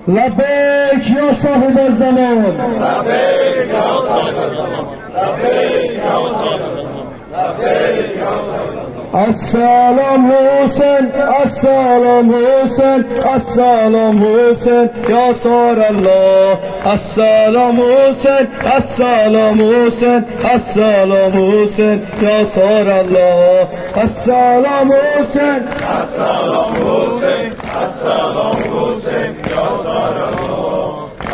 لبیک یا صاحب الزمان، لبیک یا صاحب الزمان، لبیک یا صاحب الزمان، لبیک یا صاحب الزمان. السلام حسین، السلام حسین، السلام حسین یا سار الله. السلام حسین، السلام حسین، السلام حسین یا سار الله. السلام حسین، السلام حسین، السلام حسین یا سار الله.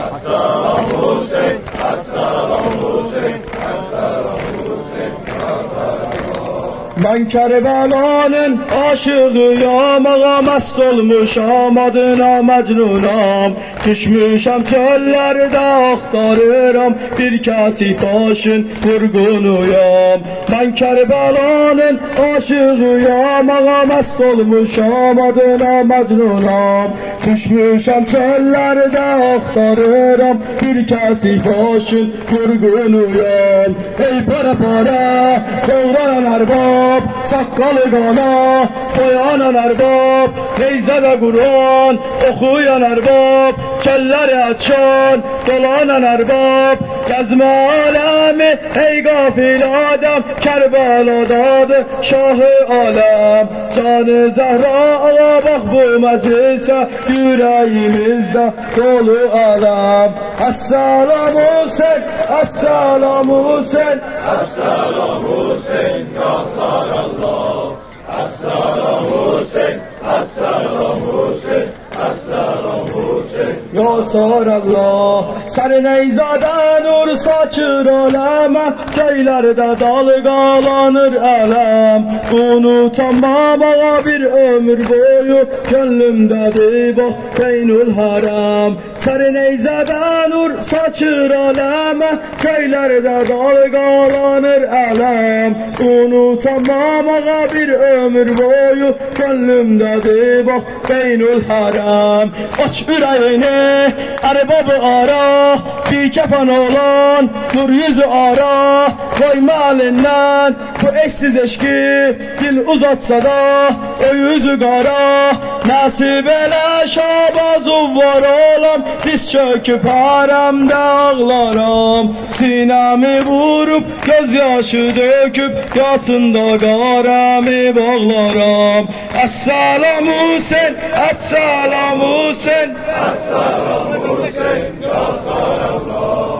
السلام حسین، السلام حسین، السلام حسین یا سار الله. من Kerbela'nın aşığıyam, ağa mest olmuşam, adına mecnunam. Düşmüşem çöllerde aktarıram, bir kasip aşın vurgunuyam. Ben Kerbela'nın aşığıyam, ağa mest olmuşam, adına mecnunam. Düşmüşem çöllerde aktarıram, bir kasip aşın vurgunuyam. Ey para para doğranan erbab, sakkalı qana boyanan erbab, neyze ve Kur'an okuyan erbab, kelleri açan dolanan erbab. Gezme alemi ey gafil adam, Kerbela'dadır şahı alem. Canı Zehra'ya bak bu meclise, yüreğimizde dolu alem. Esselam Hüseyin, Esselam Hüseyin, Esselam Hüseyin ya sar Allah. Esselam Hüseyin, Esselam Hüseyin, Esselam Hüseyin ya sar Allah. Senin eyzaden nur saçır aleme, köylerde dalgalanır elem. Unutamam ağa bir ömür boyu, gönlümdedir bak beynül harem. Senin eyzaden nur saçır aleme, köylerde dalgalanır elem. Unutamam ağa bir ömür boyu, gönlümdedir bak beynül harem. Aç yüreğini erbabı ara, bir kefan olan nur yüzü ara. Koyma elinden bu eşsiz eşki, dil uzatsa da o yüzü kara. Nasip ele şabazu var olam, diz çöküp haremde ağlaram. Sinemi vurup gözyaşı döküp, yasında garemi bağlaram. Esselam Hüseyin, Esselam Hüseyin, Esselam Hüseyin ya sar Allah.